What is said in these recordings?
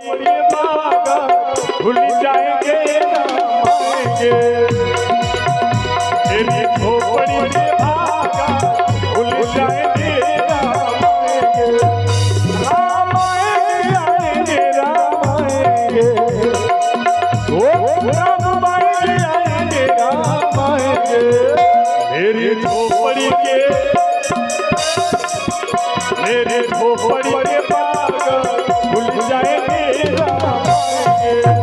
ये भागा भूल जाएंगे राम आएंगे। मेरी झोपड़ी ये भागा भूल जाएंगे राम आएंगे। राम आएंगे राम आएंगे ओ राम आएंगे राम आएंगे। मेरी झोपड़ी के मेरे झोपड़ी के भागा भूल जाएंगे राम आएंगे।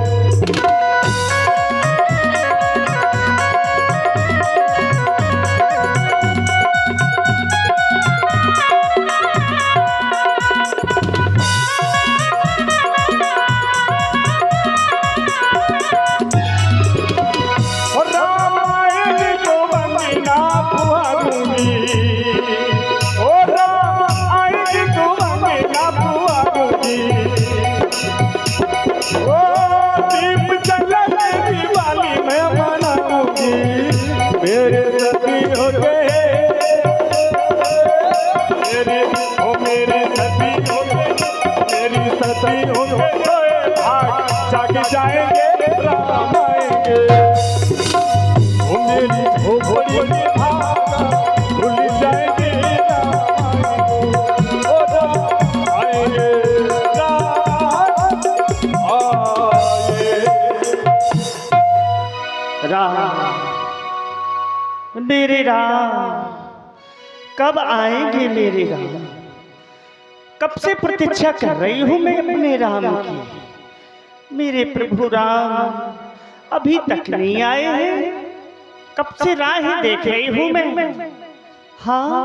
मेरे सती हो गए मेरे सती हो गए मेरी सती हो गए भाग जाग जाएंगे राम आएंगे। वो मेरी झोपड़ी में भागा भूल जाएंगे राम आएंगे। ओ राम आएंगे राम मेरे राम कब आएंगे मेरे राम। कब से प्रतीक्षा कर रही हूँ मैं अपने राम की। मेरे प्रभु राम अभी तक नहीं आए हैं। कब से राह देख रही हूँ मैं। हाँ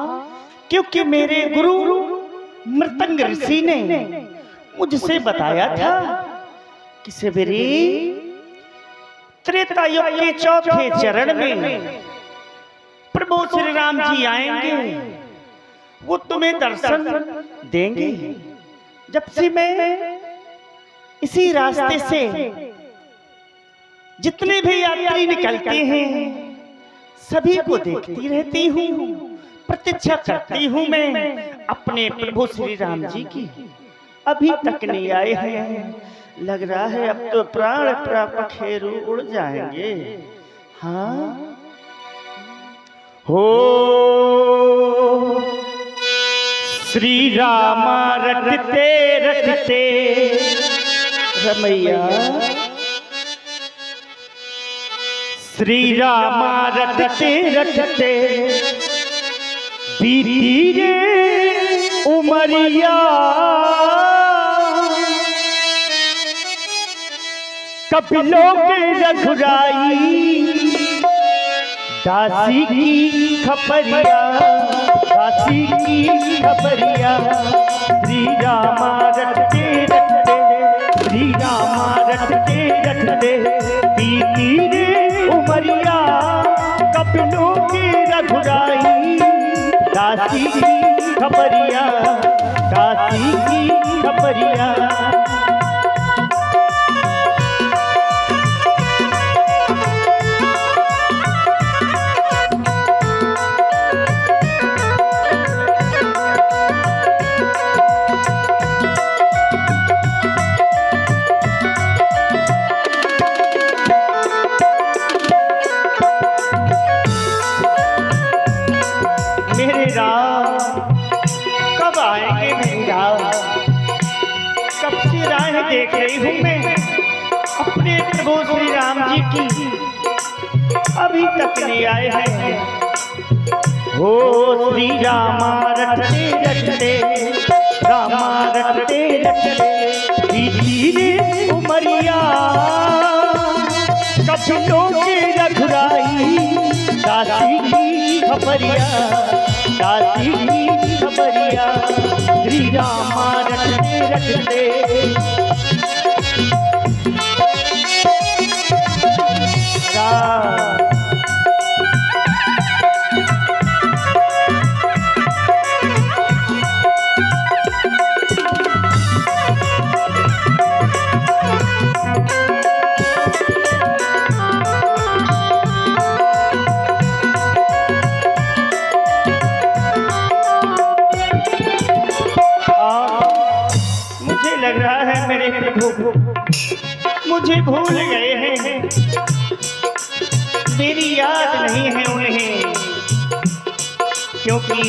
क्योंकि मेरे गुरु मृतंग ऋषि ने मुझसे बताया था कि सवेरे त्रेता युग के चौथे चरण में प्रभु श्री राम जी आएंगे। वो तुम्हें दर्शन देंगे। जब से मैं इसी रास्ते से जितने भी यात्री निकलते हैं सभी को देखती रहती हूँ, प्रतीक्षा करती हूँ मैं अपने प्रभु श्री राम जी की। अभी तक नहीं आए हैं। लग रहा है अब तो प्राण पखेरु उड़ जाएंगे। हाँ हो श्री रामा रटते रटते रमैया श्री रामा रटते रटते बीती रे उमरिया। कपिलों के रघुराई दासी की खपरिया दासी की खपरिया। श्री रामा रटते रटते श्री रामा रटते रटते बीती रे उमरिया। कपिलों के रघुराई दासी की खपरिया दासी की खपरिया। कब आएंगे मेरे राम। कब से राह देख रही हूँ मैं अपने प्रभु श्री राम जी की। अभी तक नहीं आए हैं। हो श्री रामा रटते रटते रामा रटते रटते बीती रे उमरिया। कपिलों के रघुराई दासी की खपरिया दासी की खपरिया। श्री रामा रटते रटते मुझे भूल गए हैं, मेरी याद नहीं है उन्हें, क्योंकि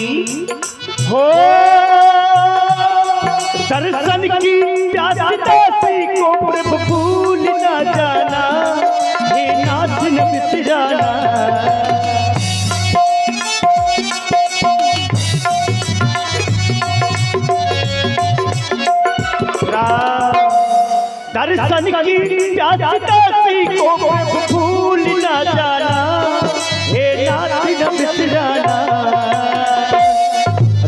हो दर्शन की प्यासी को प्रभु भूल न जाना, हे नाथ न बिसराना। दर्शन की प्यासी को भूल न जाना, हे नाथ न बिसराना।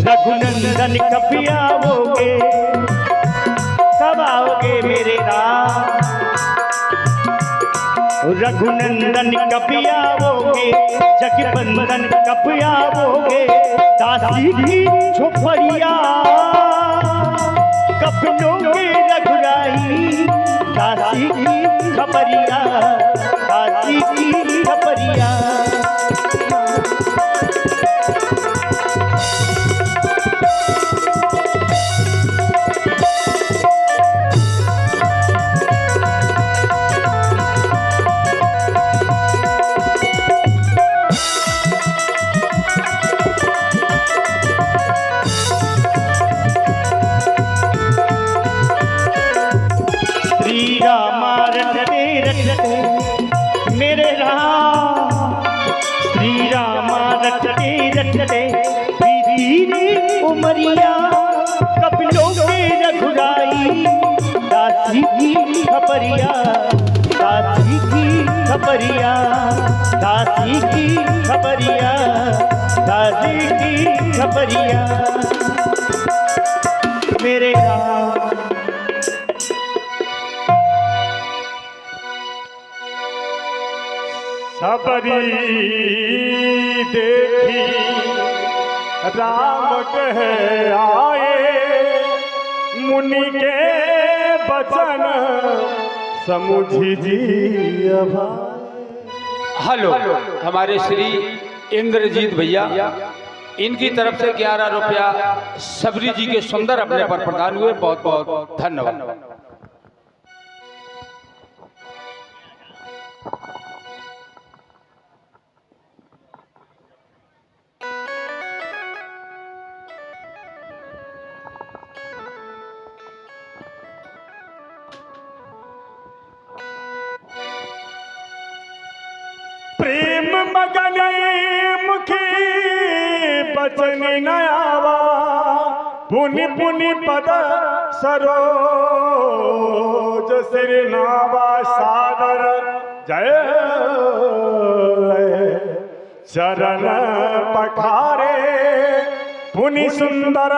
रघुनंदन कब आओगे, कब आओगे मेरे राम, रघुनंदन कब आओगे, जगबंदन कब आओगे, दासी की झोपड़िया कब लोगे रघुराई, दासी की खबरिया, दासी की खबरिया। मेरे राम श्री राम रटते रटते बीती उमरिया, कब लोगे रघुराई, दासी की खबरिया, दासी की खबरिया, दासी की खबरिया, दासी की खबरिया। मेरे राम सबरी देखी राम कह आए, मुनि के बचन समुझी जी हेलो, हमारे श्री इंद्रजीत भैया, इनकी तरफ से 11 रुपया सबरी जी के सुंदर अपने पर प्रदान हुए। बहुत बहुत धन्यवाद। प्रेम मगन मुखी बचन नयावा, पुनि पुनि पद सरोज सिर नावा, सादर जय चरण पखारे, पुनि सुंदर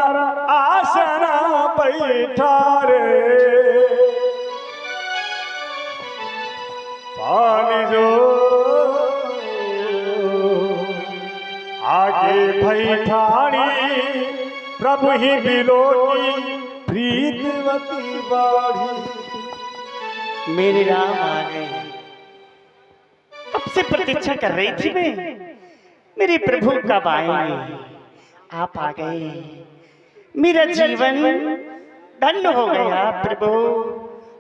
आसन बैठारे। पानी जो आगे भैठानी, प्रभु ही बिलोकी प्रीतवती बाढ़ी। मेरे राम आ गए, कब से प्रतीक्षा कर रही थी मैं, मेरे प्रभु कब आएंगे। आप आ गए, मेरा जीवन धन्य हो गया प्रभु।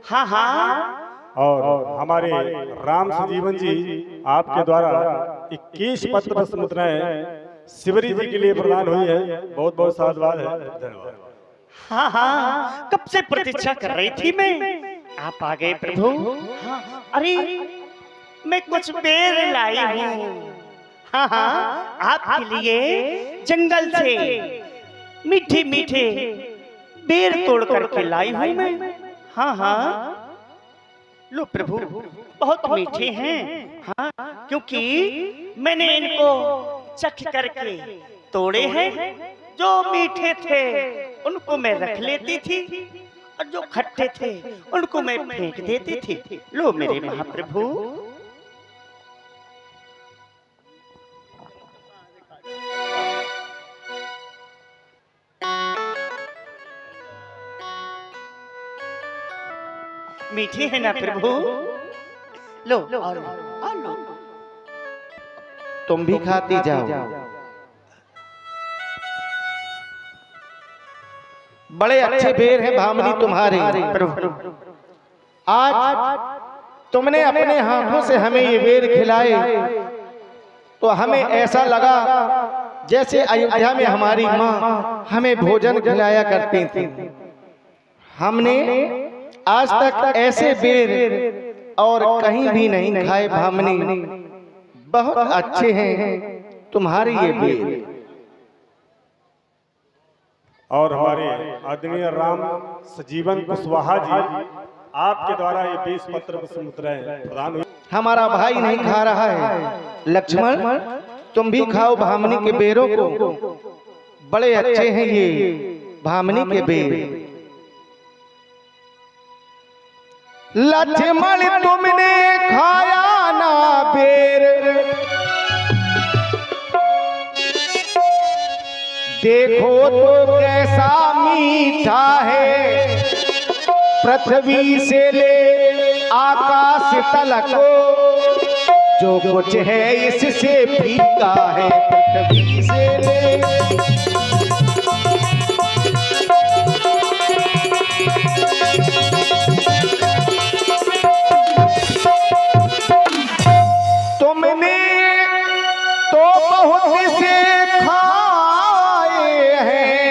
हाँ हाँ, और हमारे राम संजीवन जी आपके द्वारा 21 पत्र पुष्प मुद्राएं शिवरी जी के लिए प्रदान हुई है। बहुत बहुत साधुवाद है, धन्यवाद। हाँ हाँ, कब से प्रतीक्षा कर रही थी मैं, आप आ गए प्रभु। हाँ, अरे मैं कुछ बेर लाई हूँ। हाँ हाँ, आपके लिए जंगल से मीठे मीठे बेर तोड़ करके लाई हूँ मैं। हाँ हाँ, लो प्रभु, बहुत मीठे हैं। हाँ, क्योंकि मैंने इनको चख करके तोड़े हैं। जो मीठे थे उनको मैं रख लेती थी, और जो खट्टे थे उनको मैं फेंक देती थी। लो मेरे महाप्रभु। मीठे है ना प्रभु? लो और लो। तुम भी खाती जाओ। बड़े अच्छे बेर हैं भामनी तुम्हारे। आज तुमने अपने हाथों से हमें ये बेर खिलाए तो हमें ऐसा लगा जैसे अयोध्या में हमारी माँ हमें भोजन खिलाया करती थी। हमने आज तक ऐसे बेर और कहीं भी नहीं खाए भामनी। बहुत अच्छे हैं तुम्हारे ये बेर। और हमारे आदरणीय राम सजीवन कुशवाहा जी आपके द्वारा ये 20 पत्र मुद्राएं प्रदान हुई। हमारा भाई नहीं खा रहा है, लक्ष्मण तुम भी खाओ भामनी के बेरों को, बड़े अच्छे हैं ये भामनी के बेर। लक्ष्मण तुमने खाया ना बेर, देखो तो कैसा मीठा है, पृथ्वी से ले आकाश तलक जो कुछ है इससे फीका है। पृथ्वी से ले तुमने तो बहुत से खाए हैं,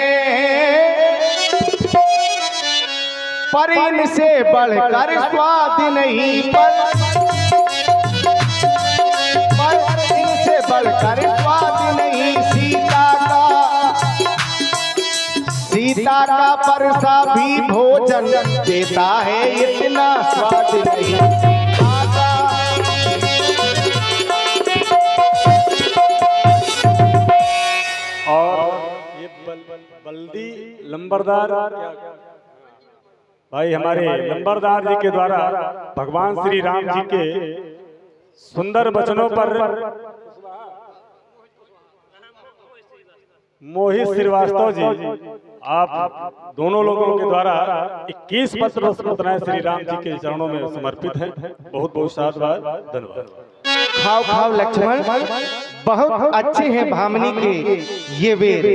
पर इनसे बढ़कर स्वाद नहीं, पर इनसे बढ़कर स्वाद नहीं। सीता का परसा भी भोजन देता है, इतना स्वाद नहीं आता। और ये बल्दी लंबरदार भाई हमारे लंबरदार जी के द्वारा भगवान श्री राम जी के सुंदर वचनों पर मोहित श्रीवास्तव जी आप दोनों लोगों के द्वारा 21 पत्र मुद्राएं श्री राम जी के चरणों में समर्पित हैं। बहुत बहुत साधुवाद, धन्यवाद। खाओ खाओ लक्ष्मण, बहुत अच्छे हैं भामनी के ये बेर।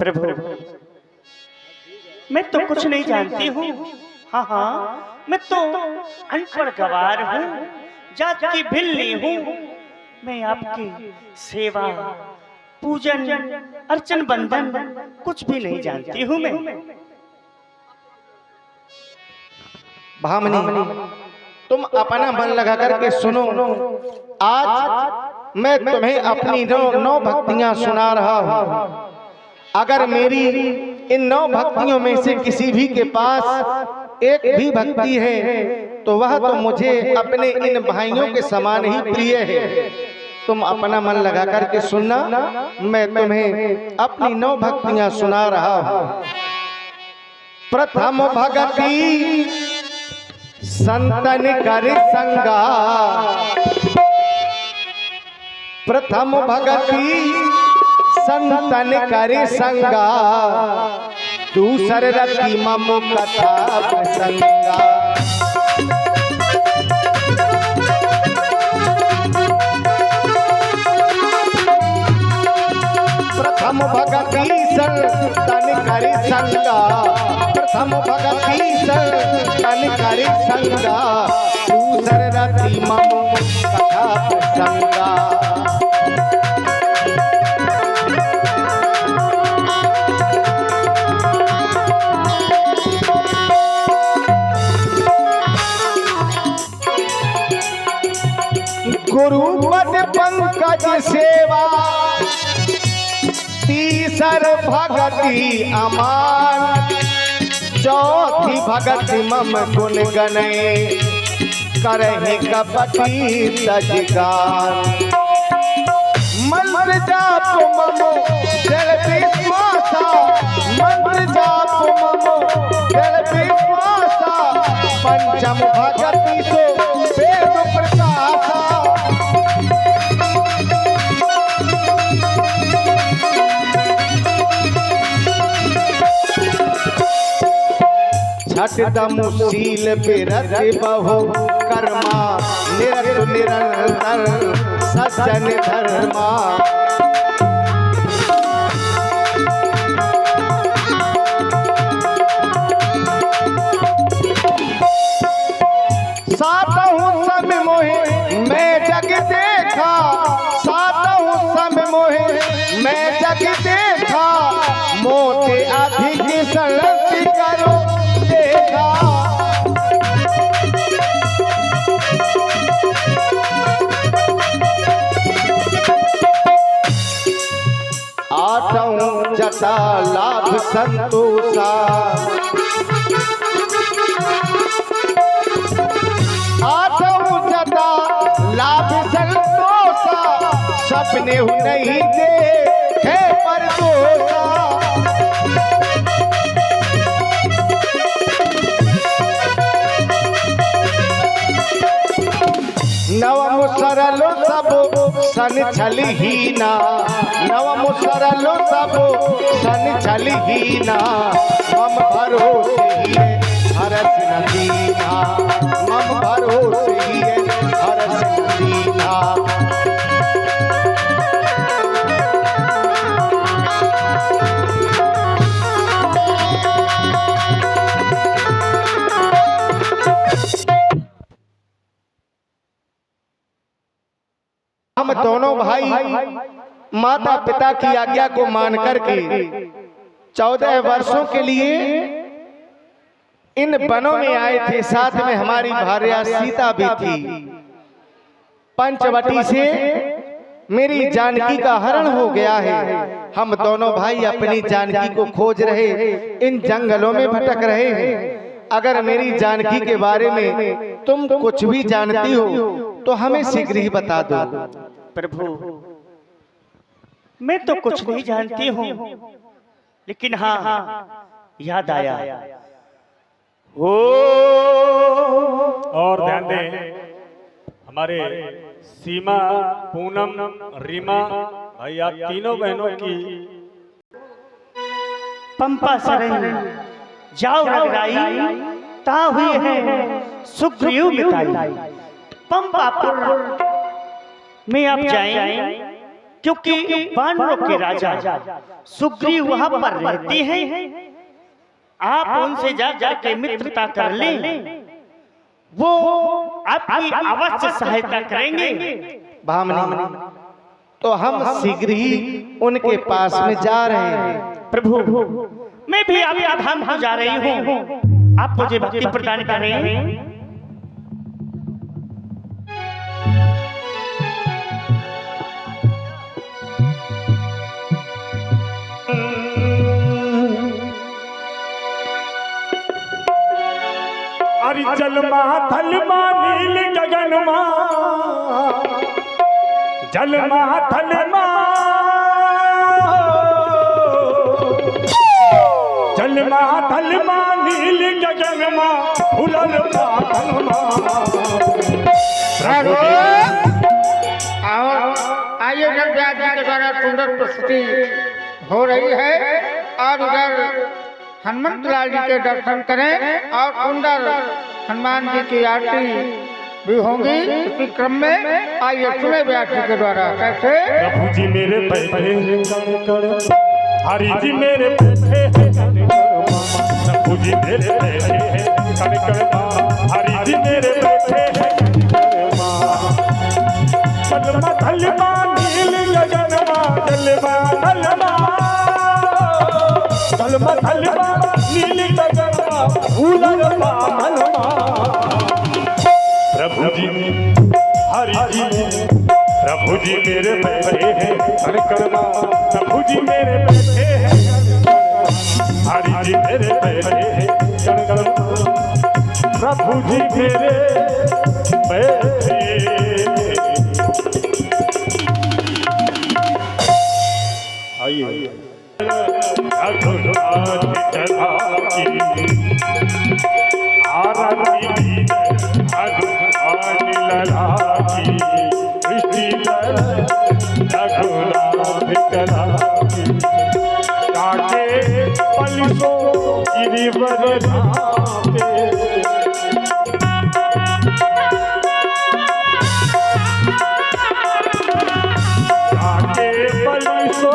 प्रभु मैं तो कुछ नहीं जानती हूँ। हाँ हाँ मैं तो अनपढ़ गवार हूँ, जात की भिल्ली हूँ। मैं आपकी सेवा पूजन अर्चन बंधन कुछ भी नहीं जानती हूँ मैं। भामनी तुम अपना मन लगा करके सुनो। आज मैं तुम्हें अपनी नौ भक्तियां सुना रहा हूँ। अगर मेरी इन 9 भक्तियों में से किसी भी के पास एक भी भक्ति है तो वह तो मुझे अपने इन भाइयों के समान ही प्रिय है। तुम अपना मन लगा करके सुनना, मैं तुम्हें अपनी 9 भक्तियां सुना रहा हूँ। प्रथम भक्ति संतन कर संगा, प्रथम भक्ति संतन करे संगा, दूसर रति मम कथा प्रसंगा। प्रथम भक्ति संतन करे संगा, प्रथम भक्ति संतन करे संगा, दूसर रति मम कथा प्रसंगा। गुरुपद पंकज सेवा, तीसर भगति अमान, चौथी भगति मम गुण गणे, करहि कपटी तजगान। मंत्र जाप मम जल विश्वासा, मंत्र जाप मम जल विश्वासा, पंचम भगति सो वेद प्रकाशा। छठ तमुशील बिरत बहु कर्मा, निरत निरंतर सज्जन धर्मा। सातहु सब मोहे मैं जग देखा, सातहु सब मोहे मैं जग देखा, मोते अधिक सड़क करो देखा। आठों जटा लाभ संतोषा, आठों जटा लाभ संतोषा, सपने नहीं दे है पर दोषा। नवम सरल सब सन छलहीना, नवम सरल सब सन छलहीना, मम भरोसे हिए हरस न दीना, मम भरोसे हिए हरस न दीना। हम दोनों भाई माता पिता की आज्ञा को मान करके 14 वर्षों के लिए इन वनों में आए थे। साथ में हमारी भार्या सीता भी थी। पंचवटी से मेरी जानकी का हरण हो गया है। हम दोनों भाई अपनी जानकी को खोज रहे, इन जंगलों में भटक रहे हैं। अगर मेरी जानकी के बारे में तुम कुछ भी जानती हो तो हमें शीघ्र ही बता दो। प्रभु, मैं तो कुछ नहीं जानती हूँ, लेकिन हाँ याद आया। ओ और ध्यान दें, हमारे सीमा, पूनम, रीमा भाई, आप तीनों बहनों की पंपा सरन जाओ रगराई, ता हुई है सुग्रीव मिताई। पंपापुर में आप जाएं, क्योंकि वानरों के राजा सुग्रीव वहां पर रहते हैं। आप उनसे जाकर के मित्रता कर लें, वो आपकी अवश्य सहायता करेंगे। भामनी, तो हम शीघ्र ही उनके पास में जा रहे हैं। प्रभु, मैं भी आपका धाम को जा रही हूँ, आप मुझे भक्ति प्रदान करें। अरि जलमा थलमा नील गगनमा, जलमा थलमा, जलमा थलमा नील गगनमा, उलल पाथलमा। आइए व्यास जी के द्वारा सुंदर प्रस्तुति हो रही है और उधर हनुमंत लाल जी के दर्शन करें और सुंदर हनुमान जी की आरती भी होंगी। इसी क्रम में आइए सुने व्यास जी के द्वारा कैसे। प्रभु जी मेरे बैठे हैं कण, हरि जी मेरे बैठे हैं कण, प्रभु जी मेरे बैठे हैं कण कण, हरि जी मेरे बैठे हैं कण। जलमा थलमा नील गगनमा, जलमा थलमा, जलमा थलमा नील गगनमा, उलल पाथलमा। प्रभु जी हरि जी, प्रभु जी मेरे बैठे हैं कणकणमा, प्रभु जी मेरे बैठे हैं, हरि जी मेरे बैठे हैं कणकणमा, प्रभु जी मेरे बैठे। आइए आरती ललाकी, काके पलिसो गिरिवर धामे, काके पलिसो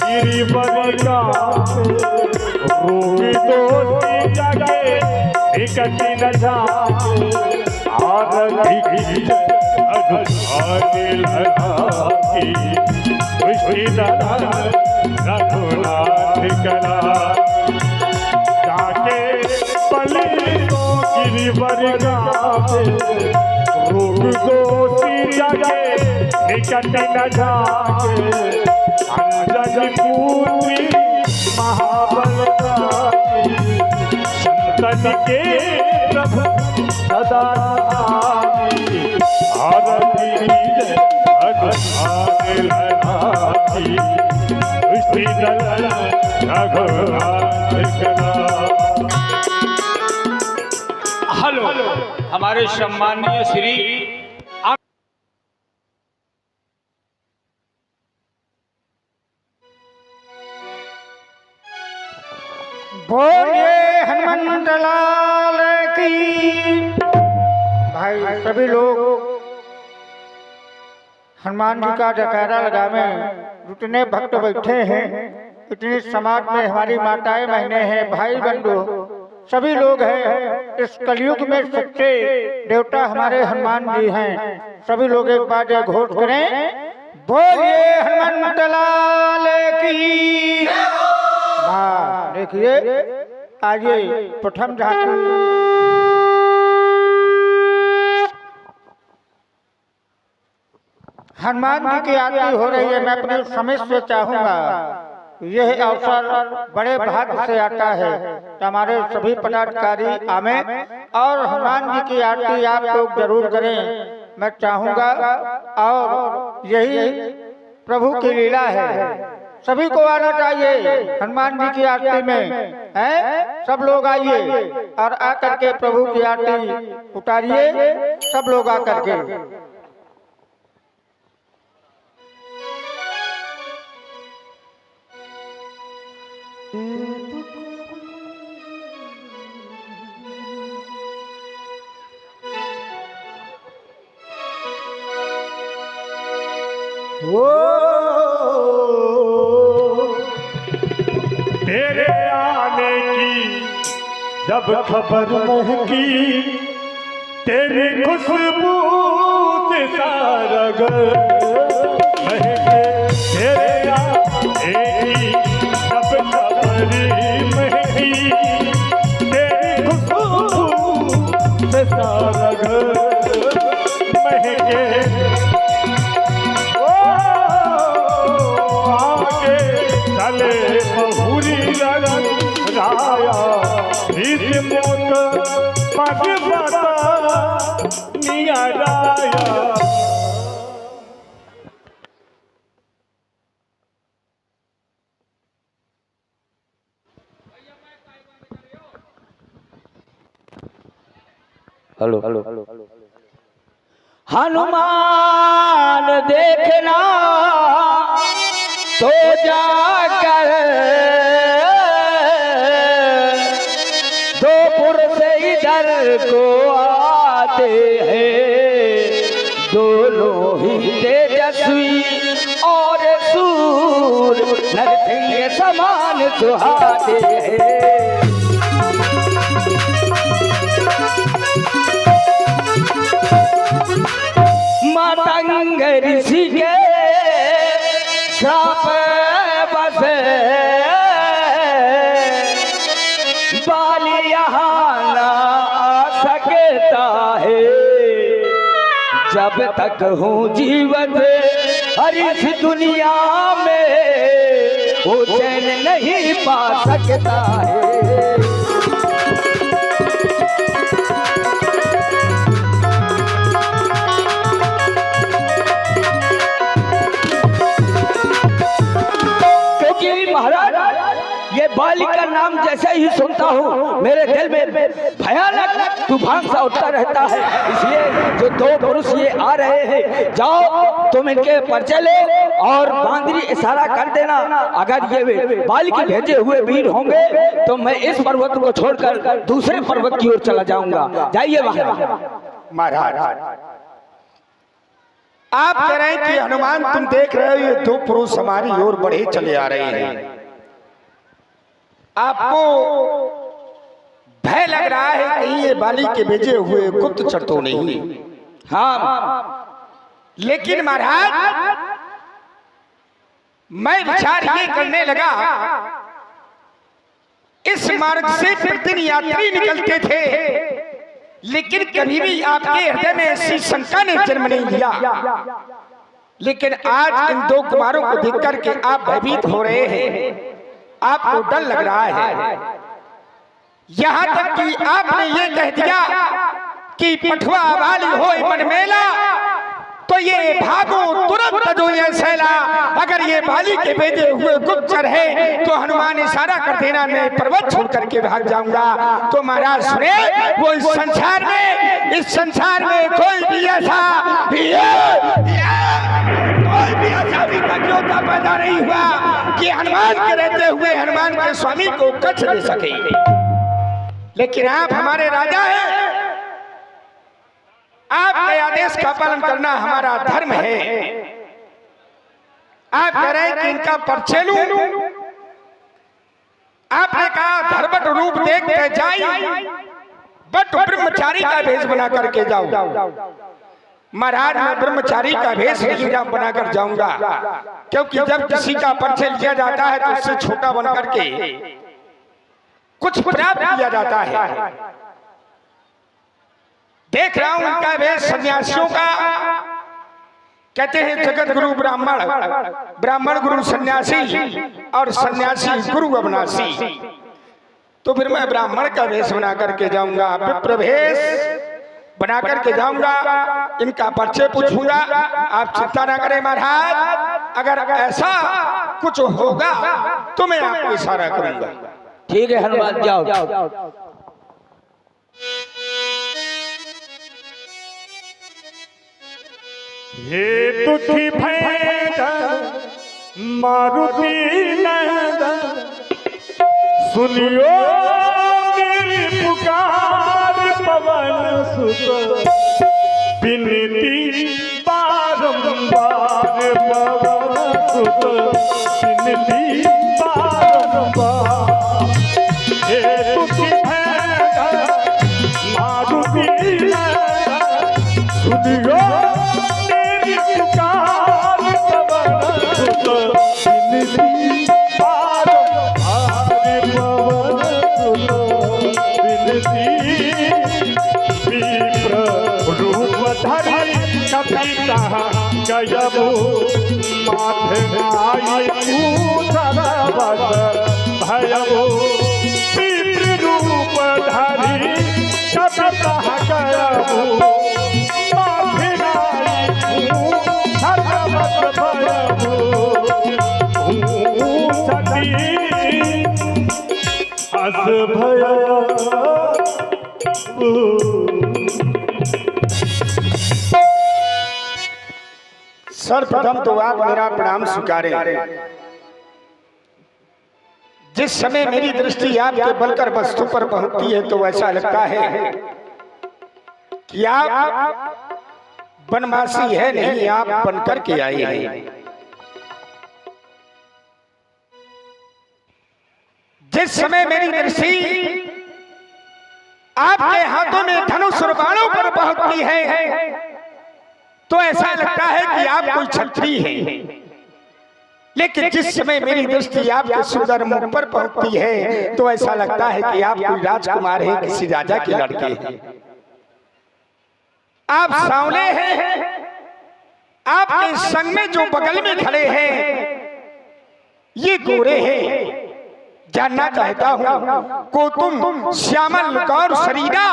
गिरिवर धामे, रोगी दोषी जागे विकटी न जाए, आरती की अगुआने लगा की पुष्टि दलन रघुनाथ कला जाके पली को गिरिवर गावे रोग दोषी जाके निकट न जाके अंजनी पुत्री महाबल संतन के प्रभु सदा आरती भगवान लड़ाकी पुष्टि दलन रघुनाथ कला। हेलो हमारे सम्माननीय श्री बोलिए हनुमंत लाल की। भाई सभी लोग हनुमान जी का जयकारा लगावे। जितने भक्त बैठे हैं, इतनी समाज में हमारी माताएं बहनें हैं, भाई बंधु सभी लोग हैं। इस कलयुग में सच्चे देवता हमारे हनुमान जी हैं। सभी लोग एक बार जय घोष करें, बोलिए हनुमंत लाल की। हाँ देखिए, आइए प्रथम झांकी। हनुमान जी की आरती हो रही है। मैं अपने समय से चाहूंगा, यह अवसर बड़े भाग्य से आता है तो हमारे सभी पदाधिकारी आवे और हनुमान जी की आरती आप लोग जरूर करें। मैं चाहूंगा, और यही प्रभु की लीला है। सभी को आना चाहिए हनुमान जी की आरती में, हैं? सब लोग आइए और आकर के प्रभु की आरती उतारिए। सब लोग आकर के। तेरे आने की जब खबर महकी, तेरी खुशबू से सारा घर महके। तेरे आने की जब खबर महकी, तेरी खुशबू से सारा घर महके। चले बहुरी लगन राया इस मोत पग बता निया राया। हेलो हनुमान देखना तो जाकर दो पुरुष इधर को आते हैं, दोनों ही तेजस्वी और सूर नरसिंह समान सुहाते हैं। मातंग ऋषि के श्राप बसे बाली यहाँ ना आ सकता है। जब तक हूँ जीवन हर इस दुनिया में वो चैन नहीं पा सकता है। ये बाली का नाम जैसे ही सुनता हूँ मेरे दिल में भयानक तूफान सा उठता रहता है। इसलिए जो दो पुरुष ये आ रहे हैं, जाओ तुम इनके परिचय ले और बांदरी इशारा कर देना। अगर ये बाली के भेजे हुए वीर होंगे तो मैं इस पर्वत को छोड़कर दूसरे पर्वत की ओर चला जाऊंगा। जाइए महाराज, आप कह रहे हैं कि हनुमान तुम देख रहे हो ये दो पुरुष हमारी ओर बढ़े चले आ रहे हैं। आपको भय लग रहा है कहीं ये बाली के भेजे हुए गुप्तचर तो नहीं। हाँ, लेकिन महाराज मैं विचार ये करने लगा, इस मार्ग से प्रतिदिन यात्री निकलते थे, लेकिन कभी भी आपके हृदय में ऐसी शंका ने जन्म नहीं लिया। लेकिन आज इन दो कुमारों को देख करके आप भयभीत हो रहे हैं, आपको डर लग रहा है। यहां तक कि आपने ये कह दिया कि पठुआ वाली हो मन मेला, तो ये भागो तुरंत जो ये सैला, अगर ये बाली के भेजे हुए गुप्तचर है तो हनुमान इशारा कर देना, मैं पर्वत छोड़ करके भाग जाऊंगा। तो महाराज सुने, वो इस संसार में कोई भी ऐसा अभी तक योद्धा पैदा नहीं हुआ कि हनुमान के रहते हुए हनुमान के स्वामी को कष्ट दे सके। लेकिन आप हमारे राजा हैं, आपके आदेश का पालन करना हमारा धर्म है। आप कह रहे हैं कि इनका परिचय लूं, आपने कहा धर्मट रूप देख के जाई, बट ब्रह्मचारी का भेष बना करके जाओ। महाराज मैं ब्रह्मचारी का भेष नहीं बनाकर जाऊंगा, क्योंकि जब किसी का परिचय लिया जाता है तो उससे छोटा बन करके कुछ प्राप्त किया जाता है। देख रहा हूं उनका भेष सन्यासियों का, कहते हैं जगत गुरु ब्राह्मण, ब्राह्मण गुरु सन्यासी और सन्यासी गुरु अविनाशी। तो फिर मैं ब्राह्मण का भेष बना करके जाऊंगा, विप्र भेष बना करके जाऊंगा, इनका परिचय पूछूंगा। आप चिंता ना करें महाराज, अगर ऐसा कुछ होगा तो मैं आपको इशारा करूंगा। ठीक है हनुमान, जाओ। ये दुखी भयंकर मारुति नंदन, सुनियो मेरी पुकार पवन सुत, विनती बारंबार पवन सुत, विनती बारंबार। ये दुखी भयंकर मारुति नंदन, सुनियो गयबो माथे आई पूजरवत भयबो पितृ रूप धरि कपिता गयबो माथे आई पूजरवत भयबो सती अस भयबो। सर्वप्रथम तो आप मेरा प्रणाम स्वीकारें। जिस समय मेरी दृष्टि आपके बलकर वस्तु पर पहुंचती है तो ऐसा लगता है कि आप बनवासी है नहीं, आप बनकर के आए हैं। जिस समय मेरी दृष्टि आपके हाथों में धनुष और बाणों पर पहुंचती है तो ऐसा लगता है कि आप कोई क्षत्रिय हैं। लेकिन जिस समय मेरी दृष्टि आपके सुंदर मुख पर पहुंचती है तो ऐसा लगता है कि आप कोई राजकुमार हैं, किसी राजा के लड़के हैं। आप सांवले हैं, आपके संग में जो बगल में खड़े हैं ये गोरे हैं। जानना चाहता हूं को तुम श्यामल गौर शरीरा,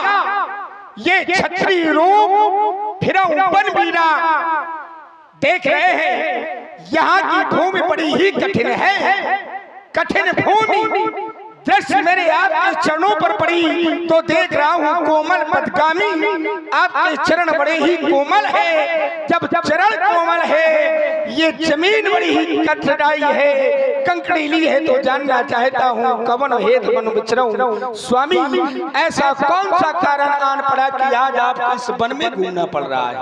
ये क्षत्रिय रूप फिर ऊपर बीरा। देख रहे हैं यहाँ की भूमि बड़ी ही कठिन है, कठिन भूमि। दृष्टि मेरे आपके चरणों पर पड़ी तो देख रहा हूँ कोमल पदगामी, आपके चरण बड़े ही कोमल है। जब चरण कोमल है ये जमीन बड़ी ही कठिनाई है, कंकड़ीली है। तो जानना चाहता हूँ कवन हेत मन विचरऊं स्वामी, ऐसा कौन सा कारण आन पड़ा कि आज आपको इस वन में घूमना पड़ रहा है?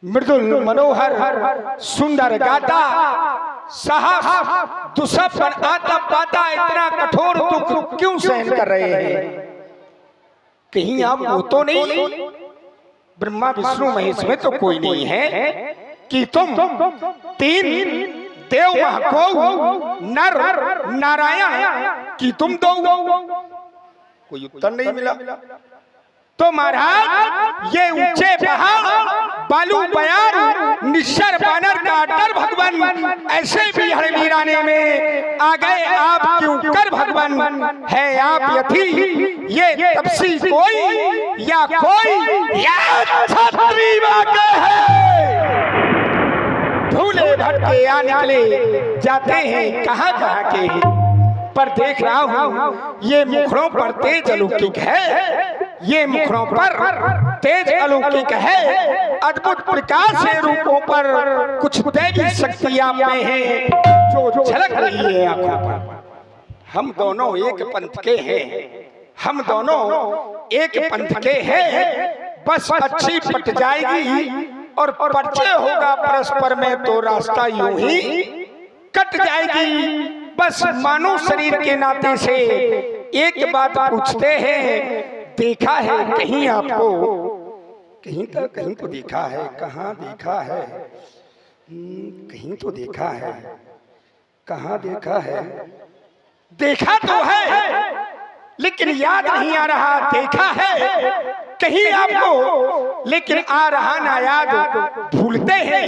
मृदुल मनोहर सुंदर गाता साहस दुश्मन आता पाता इतना कठोर दुख क्यों सहन कर रहे हैं? कहीं आप वो तो नहीं ब्रह्मा विष्णु महेश में तो कोई नहीं है कि तुम तीन देव महको नर नारायण कि तुम दो? कोई उत्तर नहीं मिला। तो महाराज ये ऊंचे पहाड़ बालू बयान निश्चर बानर का डर भगवान ऐसे भी हड़बीराने में आ गए आप क्यों कर भगवान है आप यथी ये तपसी कोई या कोई या छत्री वाके है भूले भटके आ निकले जाते हैं कहाँ कहाँ के पर देख रहा हूँ ये मुखड़ों पर तेज अलौकिक है ये मुखड़ों पर तेज अलौकिक है अद्भुत प्रकाश से रूपों पर कुछ दैवी शक्तियां में है जो झलक रही है आंखों पर। हम दोनों एक पंथ के हैं हम दोनों एक पंथ के हैं बस अच्छी पट जाएगी और परिचय होगा परस्पर में तो रास्ता यूं ही कट जाएगी। बस मानव शरीर के नाते से एक बात पूछते हैं देखा है कहीं आपको कहीं तो देखा है कहाँ देखा है कहीं तो देखा है कहाँ देखा है देखा तो है लेकिन याद नहीं आ रहा देखा है कहीं आपको लेकिन आ रहा ना याद भूलते हैं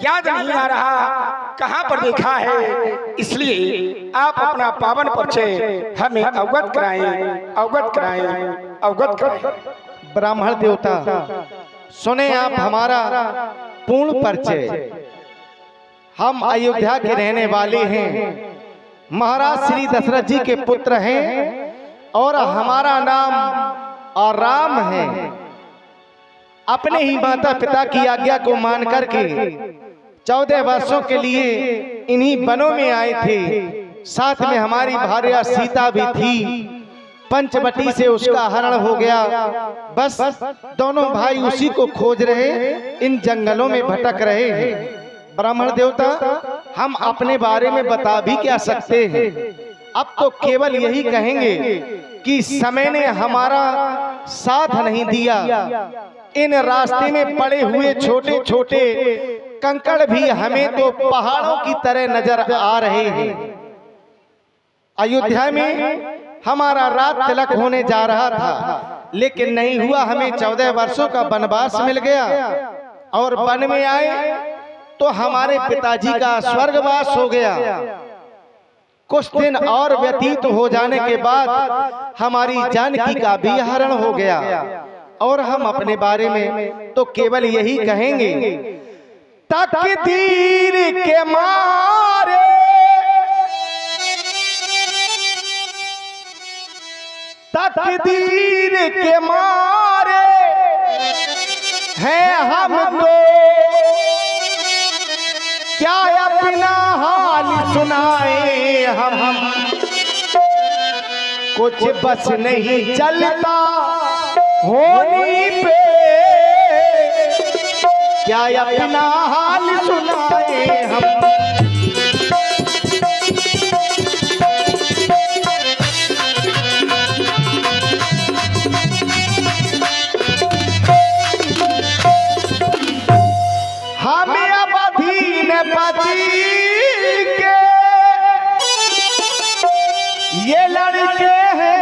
याद नहीं आ रहा कहाँ पर देखा है इसलिए आप अपना पावन परिचय हमें अवगत कराएं अवगत कराएं। ब्राह्मण देवता सुने आप हमारा पूर्ण परिचय। हम अयोध्या के रहने वाले हैं महाराज श्री दशरथ जी के पुत्र हैं और हमारा नाम और राम है। अपने ही माता पिता की आज्ञा को मान करके 14 वर्षों के लिए इन्हीं वनों में आए थे। साथ में हमारी भार्या सीता भी थी। पंचवटी से उसका हरण हो गया। बस दोनों भाई उसी को खोज रहे इन जंगलों में भटक रहे हैं। ब्राह्मण देवता हम अपने बारे में बता भी क्या सकते हैं। अब तो केवल यही कहेंगे कि समय ने हमारा साथ नहीं दिया। इन रास्ते में पड़े हुए छोटे छोटे कंकड़ भी हमें तो पहाड़ों की तरह नजर आ रहे हैं। अयोध्या में हमारा रात तिलक होने जा रहा था लेकिन नहीं हुआ। हमें 14 वर्षों का वनवास मिल गया और वन में आए तो हमारे पिताजी का स्वर्गवास हो गया। कुछ दिन और व्यतीत हो जाने के बाद हमारी जानकी का भी हरण हो गया। और हम अपने बारे में तो केवल यही कहेंगे तकदीर के मारे तकदीर के मारे हैं हम तो क्या अपना हाल सुनाए हम कुछ बस नहीं चलता होनी पे क्या अपना हाल सुनाए हम। हमें अब अधीन पति के ये लड़के हैं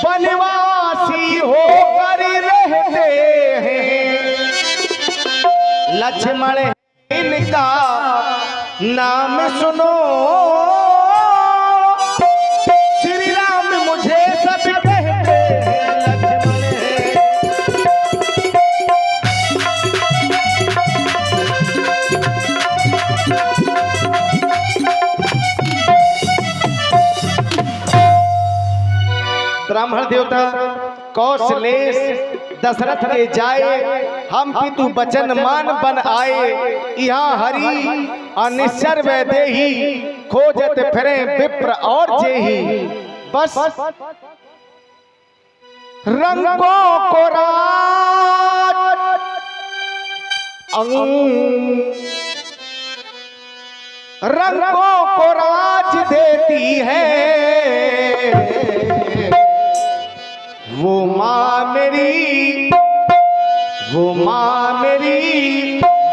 वनवासी होकर रहते हैं। लक्ष्मण इनका नाम सुनो श्री राम मुझे सब कहते हैं लक्ष्मण है। ब्राह्मण देवता कौशलेश दशरथ के जाए हम पितु बचन मान बन आए। यहाँ हरि और निश्चर वैदेही खोजत फिरे विप्र और जेही। बस रंगों को रंगों को राज देती है वो माँ मेरी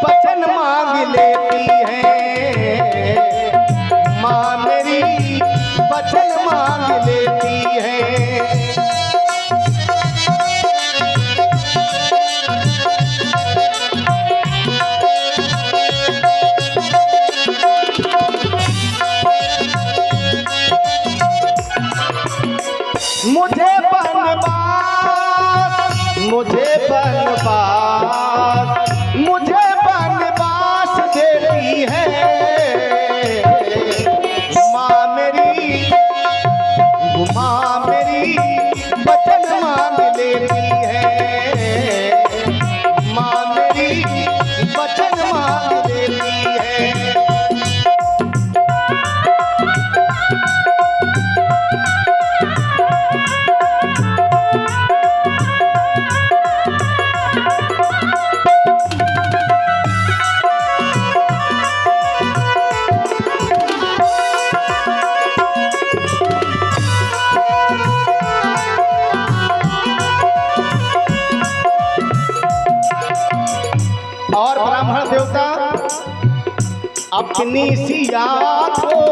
वचन मांग लेती है, माँ मेरी वचन मांग लेती है। मुझे बनवास देती है माँ मेरी वचन मांग लेती है, माँ मेरी वचन मांग लेती है। और ब्राह्मण देवता अपनी सी आँखों